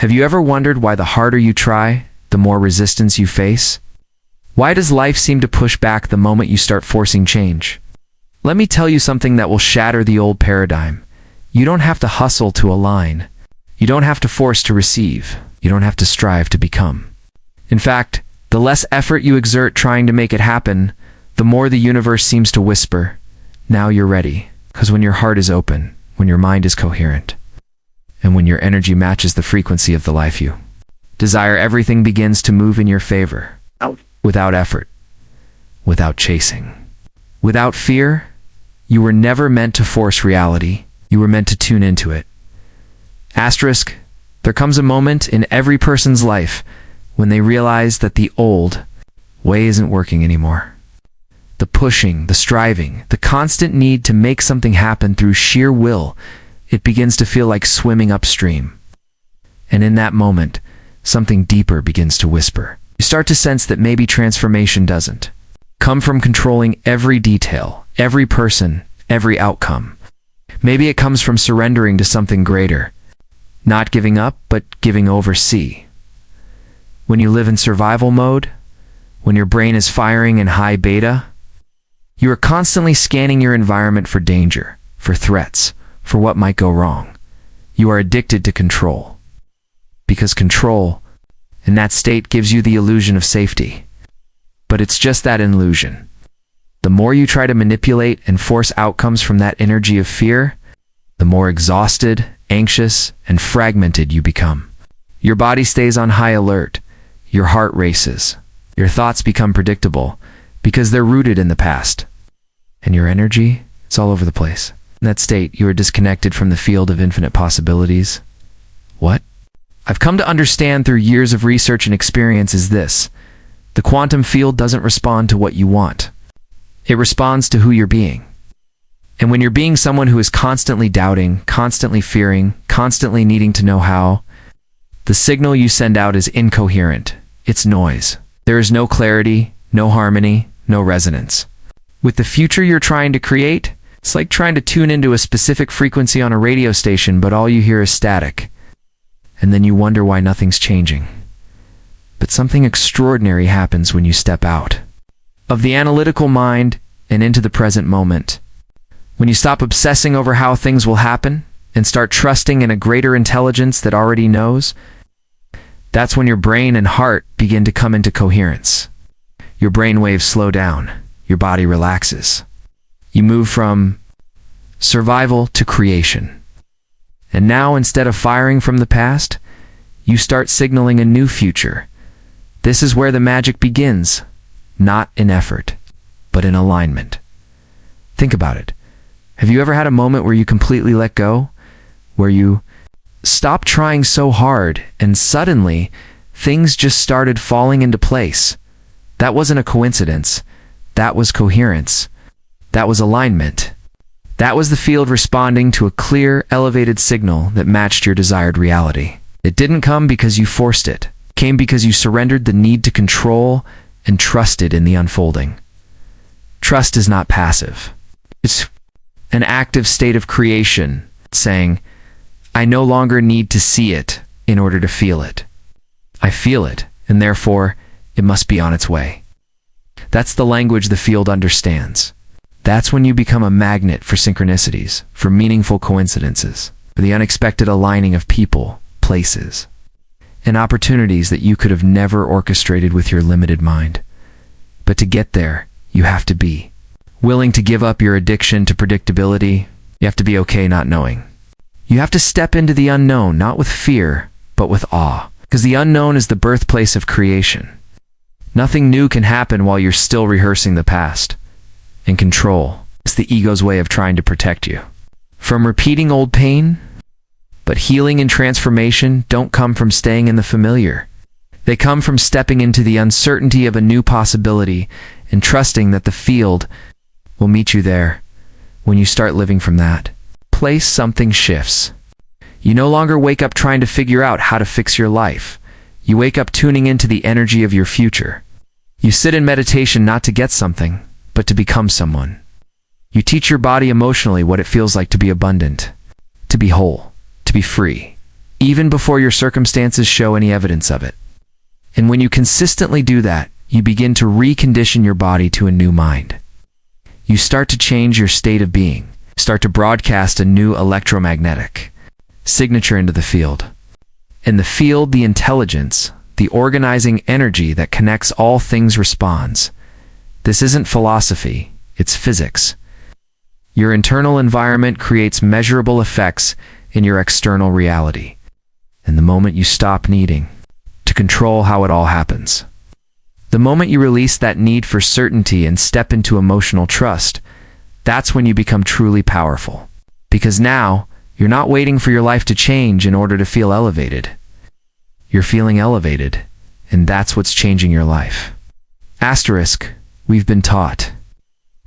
Have you ever wondered why the harder you try, the more resistance you face? Why does life seem to push back the moment you start forcing change? Let me tell you something that will shatter the old paradigm. You don't have to hustle to align. You don't have to force to receive. You don't have to strive to become. In fact, the less effort you exert trying to make it happen, the more the universe seems to whisper, "Now you're ready." Because when your heart is open, when your mind is coherent, and when your energy matches the frequency of the life you desire, everything begins to move in your favor. Without effort, without chasing, without fear. You were never meant to force reality. You were meant to tune into it. Asterisk, there comes a moment in every person's life when they realize that the old way isn't working anymore. The pushing, the striving, the constant need to make something happen through sheer will, it begins to feel like swimming upstream. And in that moment, something deeper begins to whisper. You start to sense that maybe transformation doesn't come from controlling every detail, every person, every outcome. Maybe it comes from surrendering to something greater, not giving up, but giving over. See, when you live in survival mode, when your brain is firing in high beta, you are constantly scanning your environment for danger, for threats, for what might go wrong. You are addicted to control. Because control, in that state, gives you the illusion of safety. But it's just that illusion. The more you try to manipulate and force outcomes from that energy of fear, the more exhausted, anxious, and fragmented you become. Your body stays on high alert. Your heart races. Your thoughts become predictable because they're rooted in the past. And your energy, it's all over the place. In that state, you are disconnected from the field of infinite possibilities. What? I've come to understand through years of research and experience is this: the quantum field doesn't respond to what you want. It responds to who you're being. And when you're being someone who is constantly doubting, constantly fearing, constantly needing to know how, the signal you send out is incoherent. It's noise. There is no clarity, no harmony, no resonance. With the future you're trying to create, it's like trying to tune into a specific frequency on a radio station, but all you hear is static. And then you wonder why nothing's changing. But something extraordinary happens when you step out of the analytical mind and into the present moment. When you stop obsessing over how things will happen and start trusting in a greater intelligence that already knows, that's when your brain and heart begin to come into coherence. Your brain waves slow down. Your body relaxes. You move from survival to creation. And now, instead of firing from the past, you start signaling a new future. This is where the magic begins, not in effort, but in alignment. Think about it. Have you ever had a moment where you completely let go? Where you stopped trying so hard and suddenly things just started falling into place? That wasn't a coincidence. That was coherence. That was alignment. That was the field responding to a clear, elevated signal that matched your desired reality. It didn't come because you forced it. It came because you surrendered the need to control and trusted in the unfolding. Trust is not passive. It's an active state of creation, saying, I no longer need to see it in order to feel it. I feel it, and therefore, it must be on its way. That's the language the field understands. That's when you become a magnet for synchronicities, for meaningful coincidences, for the unexpected aligning of people, places, and opportunities that you could have never orchestrated with your limited mind. But to get there, you have to be willing to give up your addiction to predictability. You have to be okay not knowing. You have to step into the unknown, not with fear, but with awe, because the unknown is the birthplace of creation. Nothing new can happen while you're still rehearsing the past. And control is the ego's way of trying to protect you from repeating old pain. But healing and transformation don't come from staying in the familiar. They come from stepping into the uncertainty of a new possibility and trusting that the field will meet you there. When you start living from that place, something shifts. You no longer wake up trying to figure out how to fix your life. You wake up tuning into the energy of your future. You sit in meditation not to get something, but to become someone. You teach your body emotionally what it feels like to be abundant, to be whole, to be free. even before your circumstances show any evidence of it. And when you consistently do that, you begin to recondition your body to a new mind. You start to change your state of being, start to broadcast a new electromagnetic signature into the field. In the field, the intelligence, the organizing energy that connects all things responds. This isn't philosophy, it's physics. Your internal environment creates measurable effects in your external reality. And the moment you stop needing to control how it all happens, the moment you release that need for certainty and step into emotional trust, that's when you become truly powerful. Because now, you're not waiting for your life to change in order to feel elevated. You're feeling elevated, and that's what's changing your life. Asterisk, we've been taught,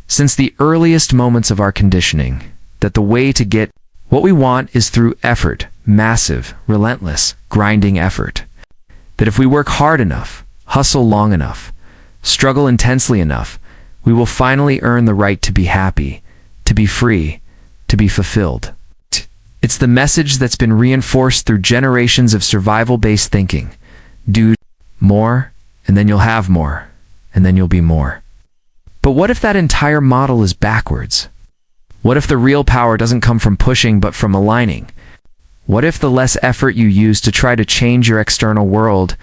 since the earliest moments of our conditioning, that the way to get what we want is through effort, massive, relentless, grinding effort. That if we work hard enough, hustle long enough, struggle intensely enough, we will finally earn the right to be happy, to be free, to be fulfilled. It's the message that's been reinforced through generations of survival-based thinking. Do more, and then you'll have more, and then you'll be more. But what if that entire model is backwards? What if the real power doesn't come from pushing but from aligning? What if the less effort you use to try to change your external world,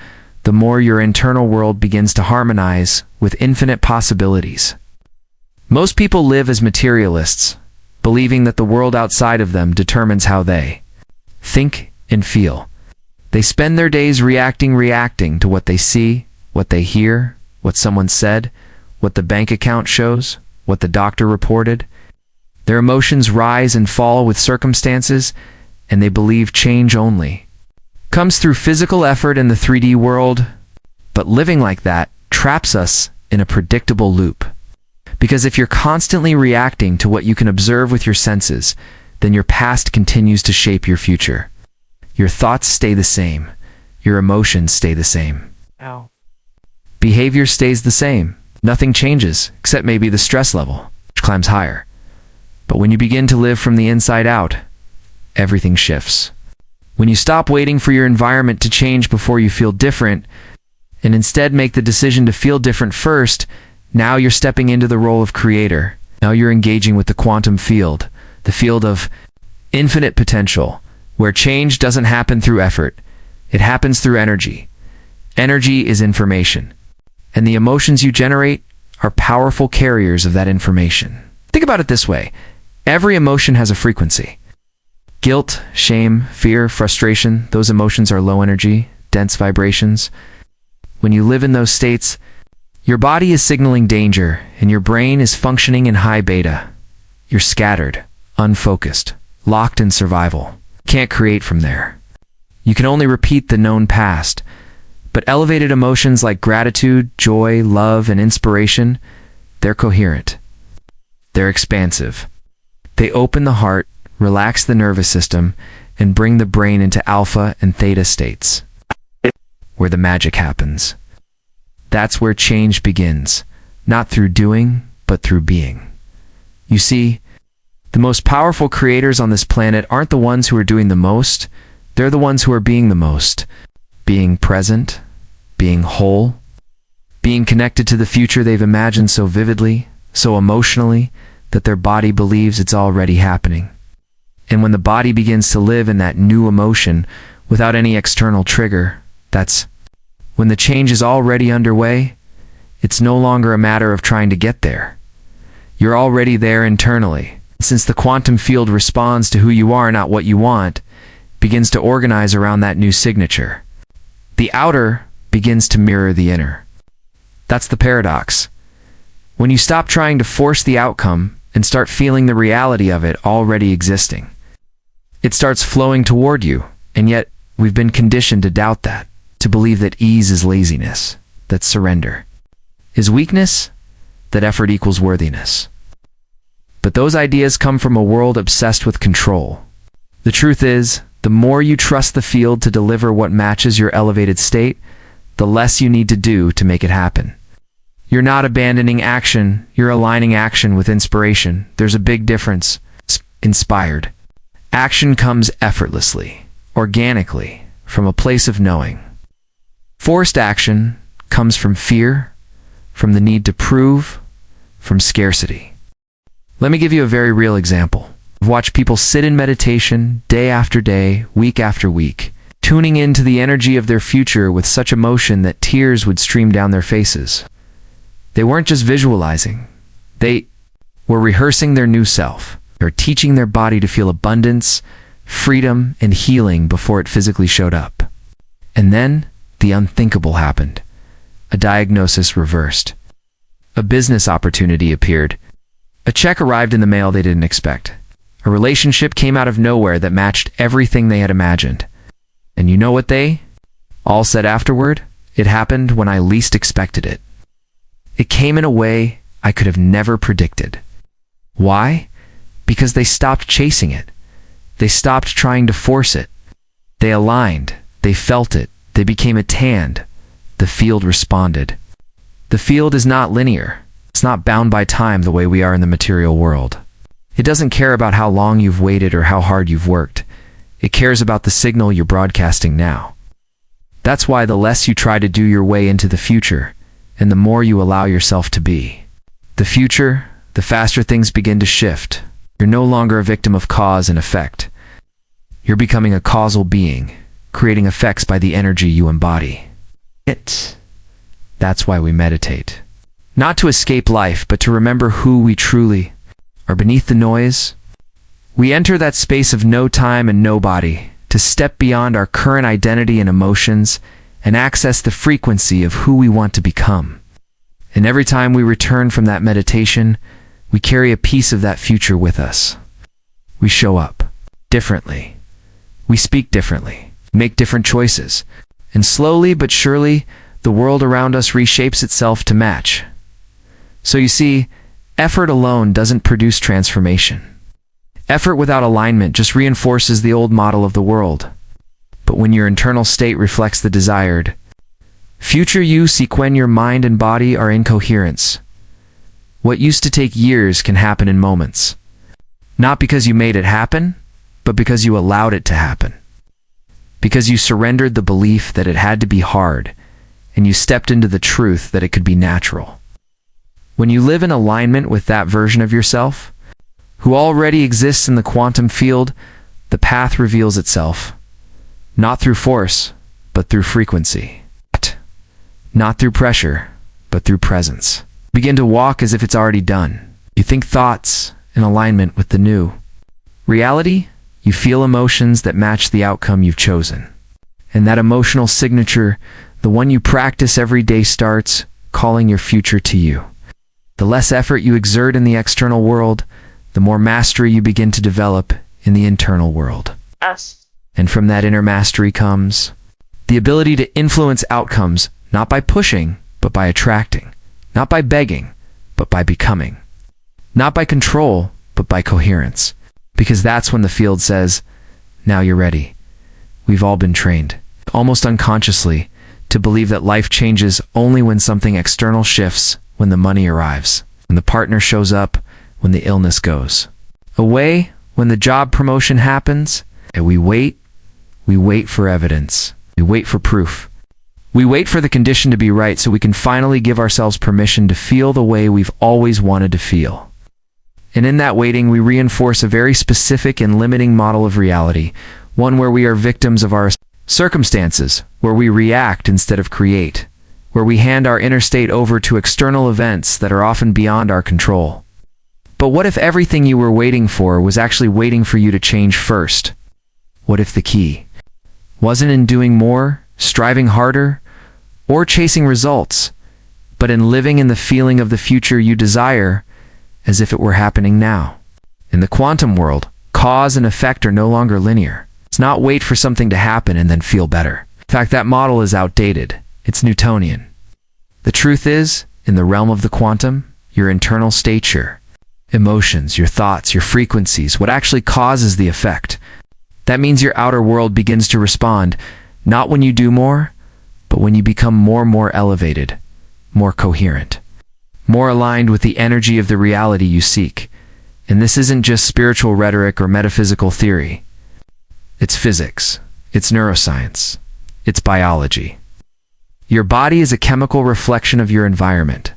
the more your internal world begins to harmonize with infinite possibilities? Most people live as materialists, believing that the world outside of them determines how they think and feel. They spend their days reacting to what they see, what they hear, what someone said, what the bank account shows, what the doctor reported. Their emotions rise and fall with circumstances, and they believe change only comes through physical effort in the 3D world. But living like that traps us in a predictable loop. Because if you're constantly reacting to what you can observe with your senses, then your past continues to shape your future. Your thoughts stay the same. Your emotions stay the same. Ow. Behavior stays the same. Nothing changes, except maybe the stress level, which climbs higher. But when you begin to live from the inside out, everything shifts. When you stop waiting for your environment to change before you feel different, and instead make the decision to feel different first, now you're stepping into the role of creator. Now you're engaging with the quantum field, the field of infinite potential, where change doesn't happen through effort. It happens through energy. Energy is information, and the emotions you generate are powerful carriers of that information. Think about it this way. Every emotion has a frequency. Guilt, shame, fear, frustration, those emotions are low energy, dense vibrations. When you live in those states, your body is signaling danger, and your brain is functioning in high beta. You're scattered, unfocused, locked in survival. Can't create from there. You can only repeat the known past. But elevated emotions like gratitude, joy, love, and inspiration, they're coherent. They're expansive. They open the heart, relax the nervous system, and bring the brain into alpha and theta states, where the magic happens. That's where change begins, not through doing, but through being. You see, the most powerful creators on this planet aren't the ones who are doing the most, they're the ones who are being the most. Being present, being whole, being connected to the future they've imagined so vividly, so emotionally, that their body believes it's already happening. And when the body begins to live in that new emotion without any external trigger, that's when the change is already underway. It's no longer a matter of trying to get there. You're already there internally. Since the quantum field responds to who you are, not what you want, begins to organize around that new signature. The outer begins to mirror the inner. That's the paradox. When you stop trying to force the outcome and start feeling the reality of it already existing, it starts flowing toward you, and yet we've been conditioned to doubt that, to believe that ease is laziness, that surrender is weakness, that effort equals worthiness. But those ideas come from a world obsessed with control. The truth is, the more you trust the field to deliver what matches your elevated state, the less you need to do to make it happen. You're not abandoning action, you're aligning action with inspiration. There's a big difference. Inspired action comes effortlessly, organically, from a place of knowing. Forced action comes from fear, from the need to prove, from scarcity. Let me give you a very real example. I've watched people sit in meditation day after day, week after week, tuning into the energy of their future with such emotion that tears would stream down their faces. They weren't just visualizing. They were rehearsing their new self. They were teaching their body to feel abundance, freedom, and healing before it physically showed up. And then, the unthinkable happened. A diagnosis reversed. A business opportunity appeared. A check arrived in the mail they didn't expect. A relationship came out of nowhere that matched everything they had imagined. And you know what they all said afterward? It happened when I least expected it. It came in a way I could have never predicted. Why? Because they stopped chasing it. They stopped trying to force it. They aligned. They felt it. They became a hand. The field responded. The field is not linear. It's not bound by time the way we are in the material world. It doesn't care about how long you've waited or how hard you've worked. It cares about the signal you're broadcasting now. That's why the less you try to do your way into the future, and the more you allow yourself to be the future, the faster things begin to shift. You're no longer a victim of cause and effect. You're becoming a causal being, creating effects by the energy you embody. That's why we meditate. Not to escape life, but to remember who we truly are beneath the noise. We enter that space of no time and no body, to step beyond our current identity and emotions, and access the frequency of who we want to become. And every time we return from that meditation, we carry a piece of that future with us. We show up differently. We speak differently, make different choices, and slowly but surely, the world around us reshapes itself to match. So you see, effort alone doesn't produce transformation. Effort without alignment just reinforces the old model of the world. But when your internal state reflects the desired future you seek, when your mind and body are in coherence, what used to take years can happen in moments. Not because you made it happen, but because you allowed it to happen. Because you surrendered the belief that it had to be hard, and you stepped into the truth that it could be natural. When you live in alignment with that version of yourself, who already exists in the quantum field, the path reveals itself. Not through force, but through frequency. Not through pressure, but through presence. Begin to walk as if it's already done. You think thoughts in alignment with the new reality. You feel emotions that match the outcome you've chosen. And that emotional signature, the one you practice every day, starts calling your future to you. The less effort you exert in the external world, the more mastery you begin to develop in the internal world. And from that inner mastery comes the ability to influence outcomes, not by pushing, but by attracting. Not by begging, but by becoming. Not by control, but by coherence. Because that's when the field says, now you're ready. We've all been trained, almost unconsciously, to believe that life changes only when something external shifts, when the money arrives, when the partner shows up, when the illness goes away, when the job promotion happens. And we wait for evidence. We wait for proof. We wait for the condition to be right so we can finally give ourselves permission to feel the way we've always wanted to feel. And in that waiting, we reinforce a very specific and limiting model of reality, one where we are victims of our circumstances, where we react instead of create, where we hand our inner state over to external events that are often beyond our control. But what if everything you were waiting for was actually waiting for you to change first? What if the key wasn't in doing more, striving harder, or chasing results, but in living in the feeling of the future you desire as if it were happening now? In the quantum world, cause and effect are no longer linear. It's not wait for something to happen and then feel better. In fact, that model is outdated. It's Newtonian. The truth is, in the realm of the quantum, your internal state, your emotions, your thoughts, your frequencies, what actually causes the effect. That means your outer world begins to respond, not when you do more, but when you become more and more elevated, more coherent, more aligned with the energy of the reality you seek. And this isn't just spiritual rhetoric or metaphysical theory. It's physics. It's neuroscience. It's biology. Your body is a chemical reflection of your environment.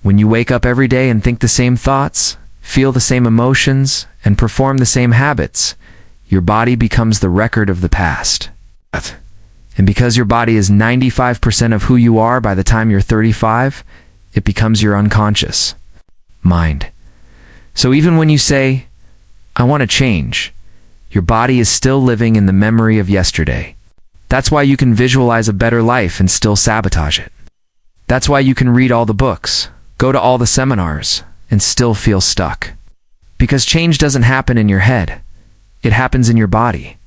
When you wake up every day and think the same thoughts, feel the same emotions, and perform the same habits, your body becomes the record of the past. And because your body is 95% of who you are by the time you're 35, it becomes your unconscious mind. So even when you say, I want to change, your body is still living in the memory of yesterday. That's why you can visualize a better life and still sabotage it. That's why you can read all the books, go to all the seminars, and still feel stuck. Because change doesn't happen in your head. It happens in your body.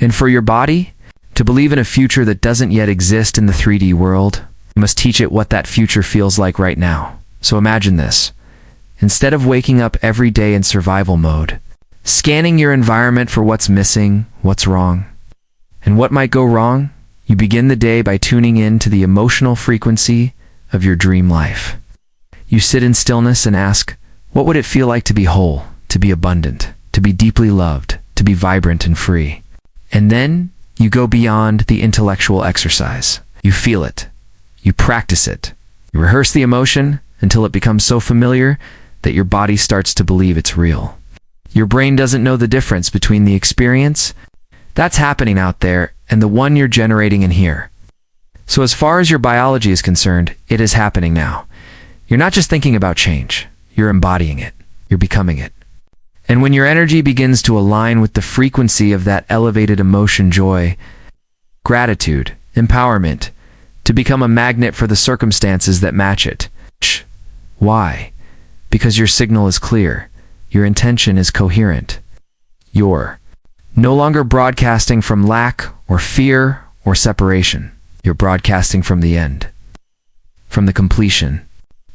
And for your body to believe in a future that doesn't yet exist in the 3D world, you must teach it what that future feels like right now. So imagine this. Instead of waking up every day in survival mode, scanning your environment for what's missing, what's wrong, and what might go wrong, you begin the day by tuning in to the emotional frequency of your dream life. You sit in stillness and ask, what would it feel like to be whole, to be abundant, to be deeply loved, to be vibrant and free? And then you go beyond the intellectual exercise. You feel it. You practice it. You rehearse the emotion until it becomes so familiar that your body starts to believe it's real. Your brain doesn't know the difference between the experience that's happening out there and the one you're generating in here. So as far as your biology is concerned, it is happening now. You're not just thinking about change. You're embodying it. You're becoming it. And when your energy begins to align with the frequency of that elevated emotion, joy, gratitude, empowerment, to become a magnet for the circumstances that match it. Why? Because your signal is clear. Your intention is coherent. You're no longer broadcasting from lack or fear or separation. You're broadcasting from the end, from the completion,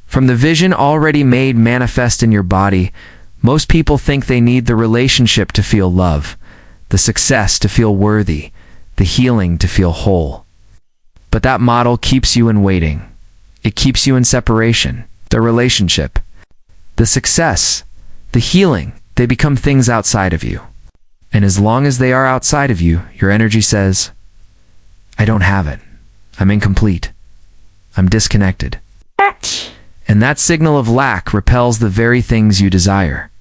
from the vision already made manifest in your body. Most people think they need the relationship to feel love, the success to feel worthy, the healing to feel whole. But that model keeps you in waiting. It keeps you in separation. The relationship, the success, the healing, they become things outside of you. And as long as they are outside of you, your energy says, I don't have it. I'm incomplete. I'm disconnected. And that signal of lack repels the very things you desire.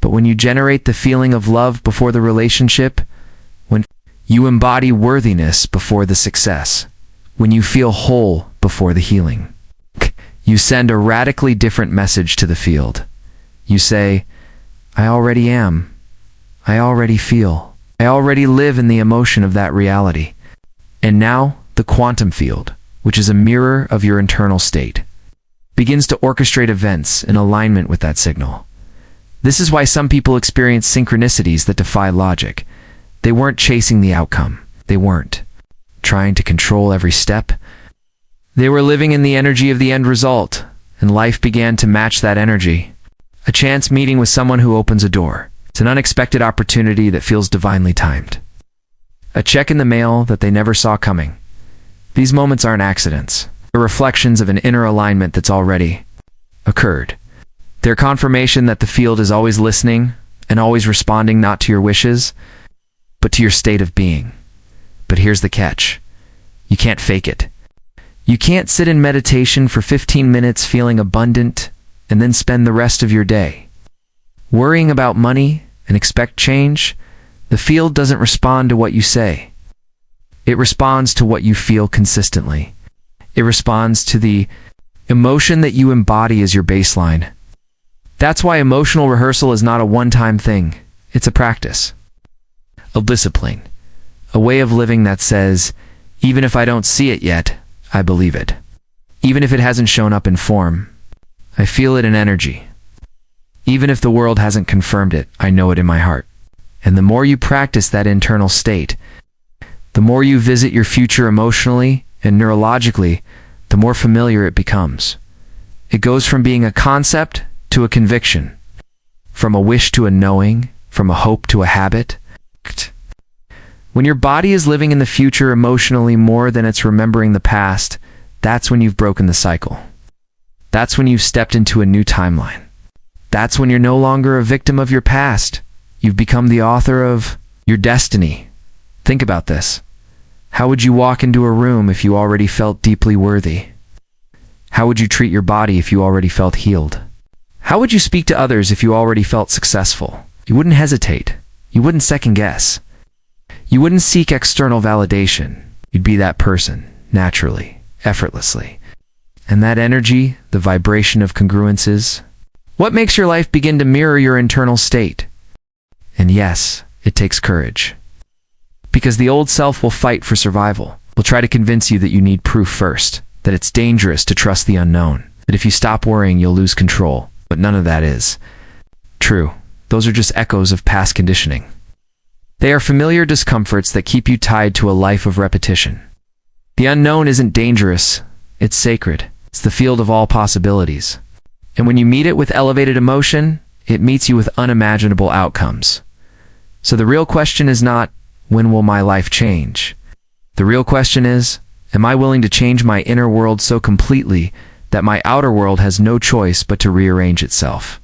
But when you generate the feeling of love before the relationship, when you embody worthiness before the success, when you feel whole before the healing, you send a radically different message to the field. You say, I already am. I already feel. I already live in the emotion of that reality. And now, the quantum field, which is a mirror of your internal state, begins to orchestrate events in alignment with that signal. This is why some people experience synchronicities that defy logic. They weren't chasing the outcome. They weren't trying to control every step. They were living in the energy of the end result, and life began to match that energy. A chance meeting with someone who opens a door. It's an unexpected opportunity that feels divinely timed. A check in the mail that they never saw coming. These moments aren't accidents. They're reflections of an inner alignment that's already occurred. They're confirmation that the field is always listening and always responding not to your wishes, but to your state of being. But here's the catch. You can't fake it. You can't sit in meditation for 15 minutes feeling abundant and then spend the rest of your day worrying about money and expect change. The field doesn't respond to what you say. It responds to what you feel consistently. It responds to the emotion that you embody as your baseline. That's why emotional rehearsal is not a one-time thing. It's a practice, a discipline, a way of living that says, even if I don't see it yet, I believe it. Even if it hasn't shown up in form, I feel it in energy. Even if the world hasn't confirmed it, I know it in my heart. And the more you practice that internal state, the more you visit your future emotionally and neurologically, the more familiar it becomes. It goes from being a concept to a conviction, from a wish to a knowing, from a hope to a habit. When your body is living in the future emotionally more than it's remembering the past, that's when you've broken the cycle. That's when you've stepped into a new timeline. That's when you're no longer a victim of your past. You've become the author of your destiny. Think about this. How would you walk into a room if you already felt deeply worthy? How would you treat your body if you already felt healed? How would you speak to others if you already felt successful? You wouldn't hesitate. You wouldn't second guess. You wouldn't seek external validation. You'd be that person, naturally, effortlessly. And that energy, the vibration of congruences, what makes your life begin to mirror your internal state? And yes, it takes courage. Because the old self will fight for survival, will try to convince you that you need proof first, that it's dangerous to trust the unknown, that if you stop worrying, you'll lose control. But none of that is true. Those are just echoes of past conditioning. They are familiar discomforts that keep you tied to a life of repetition. The unknown isn't dangerous, it's sacred. It's the field of all possibilities. And when you meet it with elevated emotion, it meets you with unimaginable outcomes. So the real question is not, when will my life change? The real question is, am I willing to change my inner world so completely that my outer world has no choice but to rearrange itself?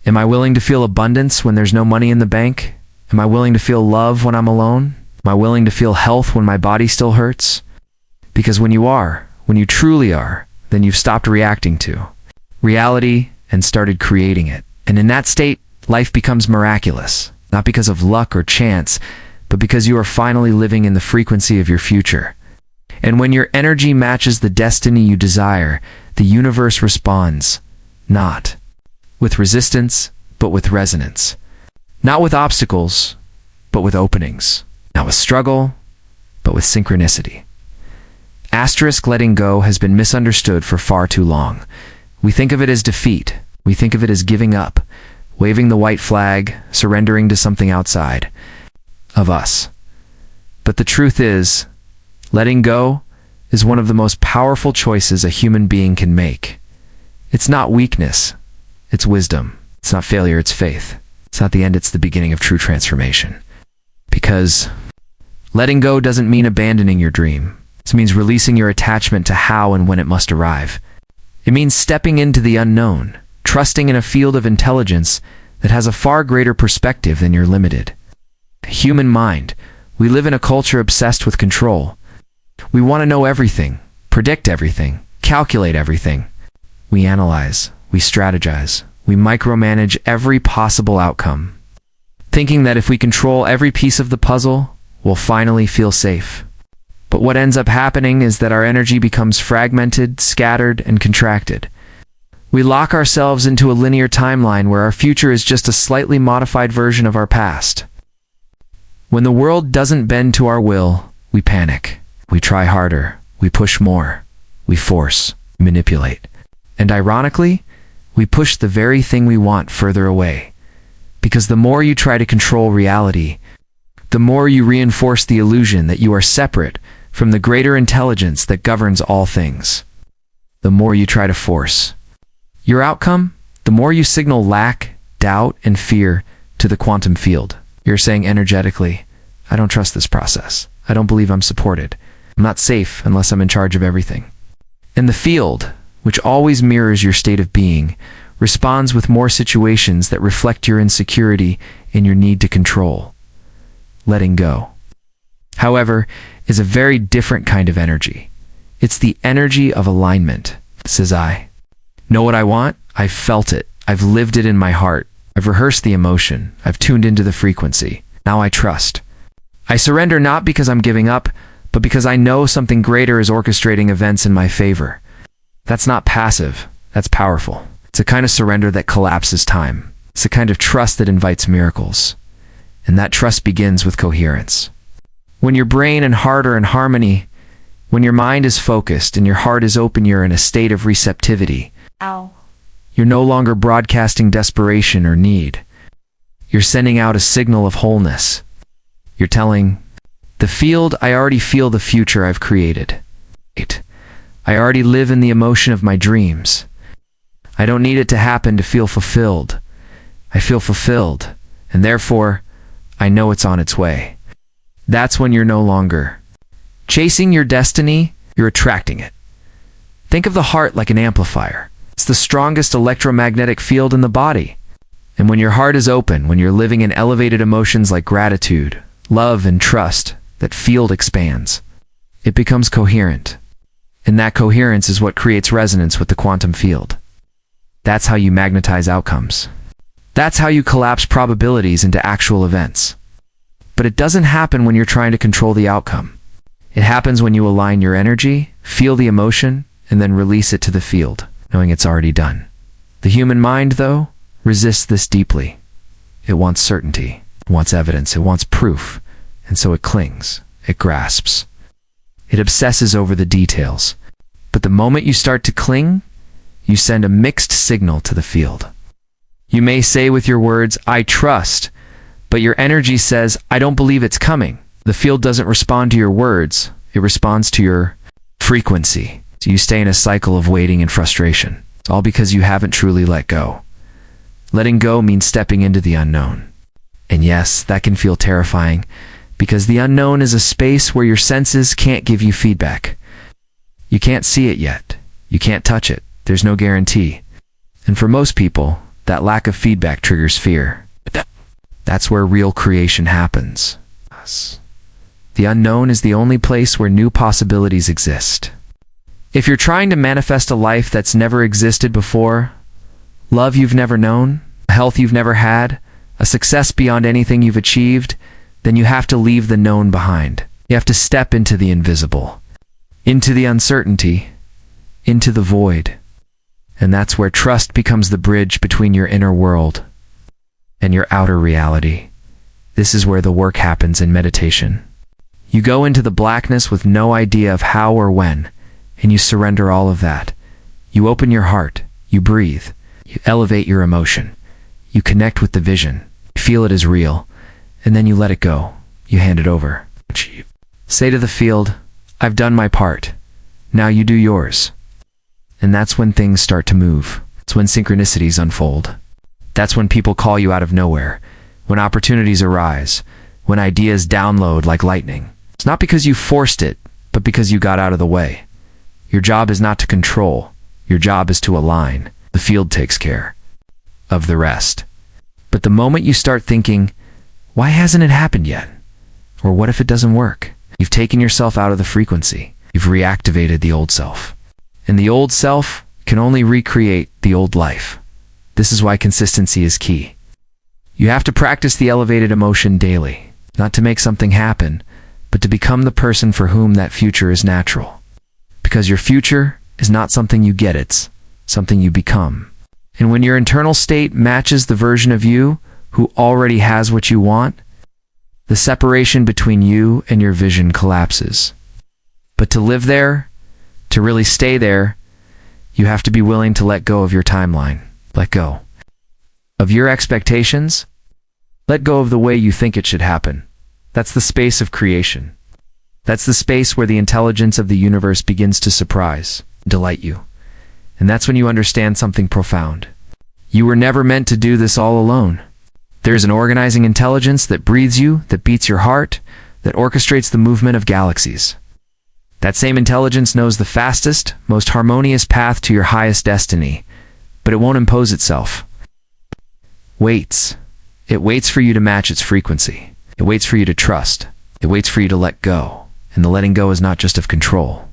Am I willing to feel abundance when there's no money in the bank? Am I willing to feel love when I'm alone? Am I willing to feel health when my body still hurts? Because when you truly are, then you've stopped reacting to reality and started creating it. And in that state, life becomes miraculous, not because of luck or chance, but because you are finally living in the frequency of your future. And when your energy matches the destiny you desire, the universe responds, not with resistance, but with resonance. Not with obstacles, but with openings. Not with struggle, but with synchronicity. Asterisk letting go has been misunderstood for far too long. We think of it as defeat. We think of it as giving up, waving the white flag, surrendering to something outside of us. But the truth is, letting go is one of the most powerful choices a human being can make. It's not weakness, it's wisdom. It's not failure, it's faith. It's not the end, it's the beginning of true transformation. Because letting go doesn't mean abandoning your dream. It means releasing your attachment to how and when it must arrive. It means stepping into the unknown, trusting in a field of intelligence that has a far greater perspective than your limited human mind. We live in a culture obsessed with control. We want to know everything, predict everything, calculate everything. We analyze, we strategize, we micromanage every possible outcome, thinking that if we control every piece of the puzzle, we'll finally feel safe. But what ends up happening is that our energy becomes fragmented, scattered, and contracted. We lock ourselves into a linear timeline where our future is just a slightly modified version of our past. When the world doesn't bend to our will, we panic. We try harder. We push more. We force, manipulate. And ironically, we push the very thing we want further away. Because the more you try to control reality, the more you reinforce the illusion that you are separate from the greater intelligence that governs all things. The more you try to force your outcome, the more you signal lack, doubt, and fear to the quantum field. You're saying energetically, I don't trust this process. I don't believe I'm supported. I'm not safe unless I'm in charge of everything. And the field, which always mirrors your state of being, responds with more situations that reflect your insecurity and your need to control. Letting go, however, is a very different kind of energy. It's the energy of alignment, says I. Know what I want? I've felt it. I've lived it in my heart. I've rehearsed the emotion. I've tuned into the frequency. Now I trust. I surrender not because I'm giving up, but because I know something greater is orchestrating events in my favor. That's not passive. That's powerful. It's a kind of surrender that collapses time. It's a kind of trust that invites miracles. And that trust begins with coherence. When your brain and heart are in harmony, when your mind is focused and your heart is open, you're in a state of receptivity. Ow. You're no longer broadcasting desperation or need. You're sending out a signal of wholeness. You're telling the field, I already feel the future I've created. I already live in the emotion of my dreams. I don't need it to happen to feel fulfilled. I feel fulfilled, and therefore, I know it's on its way. That's when you're no longer chasing your destiny, you're attracting it. Think of the heart like an amplifier. It's the strongest electromagnetic field in the body. And when your heart is open, when you're living in elevated emotions like gratitude, love, and trust, that field expands. It becomes coherent. And that coherence is what creates resonance with the quantum field. That's how you magnetize outcomes. That's how you collapse probabilities into actual events. But it doesn't happen when you're trying to control the outcome. It happens when you align your energy, feel the emotion, and then release it to the field, knowing it's already done. The human mind, though, resists this deeply. It wants certainty, it wants evidence, it wants proof, and so it clings, it grasps. It obsesses over the details. But the moment you start to cling, you send a mixed signal to the field. You may say with your words, "I trust," but your energy says, "I don't believe it's coming." The field doesn't respond to your words, it responds to your frequency. So you stay in a cycle of waiting and frustration. It's all because you haven't truly let go. Letting go means stepping into the unknown. And yes, that can feel terrifying, because the unknown is a space where your senses can't give you feedback. You can't see it yet. You can't touch it. There's no guarantee. And for most people, that lack of feedback triggers fear. That's where real creation happens. The unknown is the only place where new possibilities exist. If you're trying to manifest a life that's never existed before, love you've never known, a health you've never had, a success beyond anything you've achieved, then you have to leave the known behind. You have to step into the invisible, into the uncertainty, into the void. And that's where trust becomes the bridge between your inner world and your outer reality. This is where the work happens in meditation. You go into the blackness with no idea of how or when, and you surrender all of that. You open your heart, you breathe, you elevate your emotion, you connect with the vision, you feel it is real, and then you let it go, you hand it over. Say to the field, "I've done my part, now you do yours." And that's when things start to move. It's when synchronicities unfold. That's when people call you out of nowhere, when opportunities arise, when ideas download like lightning. It's not because you forced it, but because you got out of the way. Your job is not to control. Your job is to align. The field takes care of the rest. But the moment you start thinking, "Why hasn't it happened yet?" Or "What if it doesn't work?" You've taken yourself out of the frequency. You've reactivated the old self. And the old self can only recreate the old life. This is why consistency is key. You have to practice the elevated emotion daily, not to make something happen, but to become the person for whom that future is natural. Because your future is not something you get, it's something you become. And when your internal state matches the version of you who already has what you want, the separation between you and your vision collapses. But to live there, to really stay there, you have to be willing to let go of your timeline. Let go of your expectations. Let go of the way you think it should happen. That's the space of creation. That's the space where the intelligence of the universe begins to surprise, delight you. And that's when you understand something profound. You were never meant to do this all alone. There's an organizing intelligence that breathes you, that beats your heart, that orchestrates the movement of galaxies. That same intelligence knows the fastest, most harmonious path to your highest destiny, but it won't impose itself. Waits. It waits for you to match its frequency. It waits for you to trust. It waits for you to let go. And the letting go is not just of control.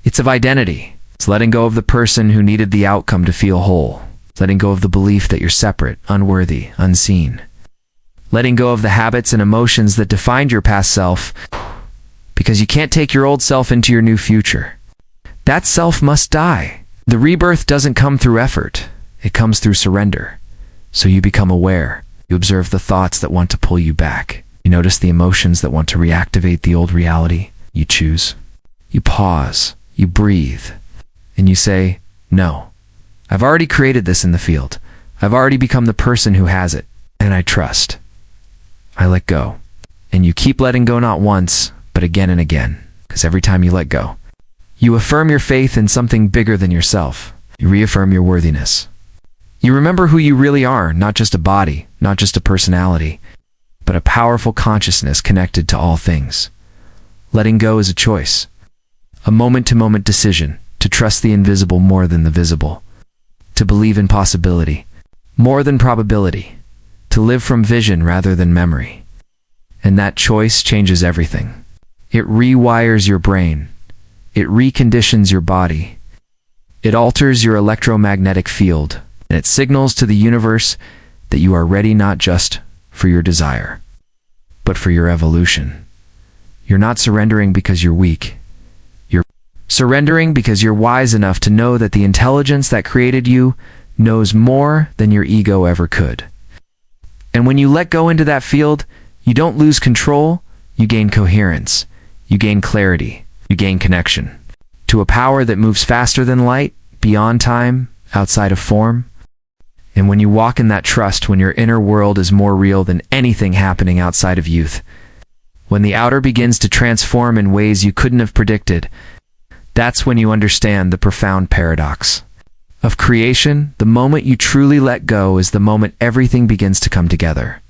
It's of identity. It's letting go of the person who needed the outcome to feel whole. It's letting go of the belief that you're separate, unworthy, unseen. Letting go of the habits and emotions that defined your past self, because you can't take your old self into your new future. That self must die. The rebirth doesn't come through effort. It comes through surrender. So you become aware. You observe the thoughts that want to pull you back. You notice the emotions that want to reactivate the old reality. You choose. You pause. You breathe. And you say, "No. I've already created this in the field. I've already become the person who has it. And I trust. I let go." And you keep letting go not once, but again and again. Because every time you let go, you affirm your faith in something bigger than yourself. You reaffirm your worthiness. You remember who you really are, not just a body, not just a personality, but a powerful consciousness connected to all things. Letting go is a choice, a moment-to-moment decision to trust the invisible more than the visible, to believe in possibility more than probability, to live from vision rather than memory. And that choice changes everything. It rewires your brain. It reconditions your body. It alters your electromagnetic field, and it signals to the universe that you are ready not just for your desire, but for your evolution. You're not surrendering because you're weak. You're surrendering because you're wise enough to know that the intelligence that created you knows more than your ego ever could. And when you let go into that field, you don't lose control, you gain coherence, you gain clarity, you gain connection to a power that moves faster than light, beyond time, outside of form. And when you walk in that trust, when your inner world is more real than anything happening outside of youth, when the outer begins to transform in ways you couldn't have predicted, that's when you understand the profound paradox of creation. The moment you truly let go is the moment everything begins to come together.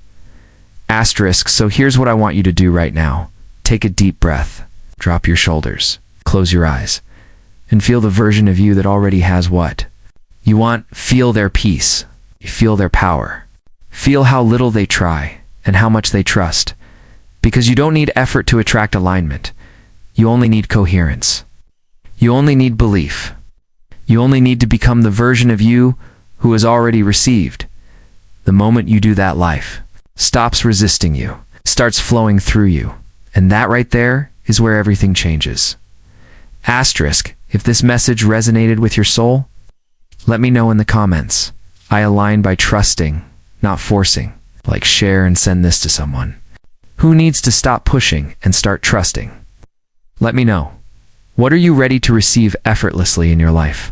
Asterisk, so here's what I want you to do right now. Take a deep breath, drop your shoulders, close your eyes, and feel the version of you that already has what you want. Feel their peace, feel their power. Feel how little they try and how much they trust. Because you don't need effort to attract alignment. You only need coherence. You only need belief. You only need to become the version of you who has already received. The moment you do that, life stops resisting you, starts flowing through you. And that right there is where everything changes. Asterisk, if this message resonated with your soul, let me know in the comments. I align by trusting, not forcing. Like, share, and send this to someone who needs to stop pushing and start trusting. Let me know. What are you ready to receive effortlessly in your life?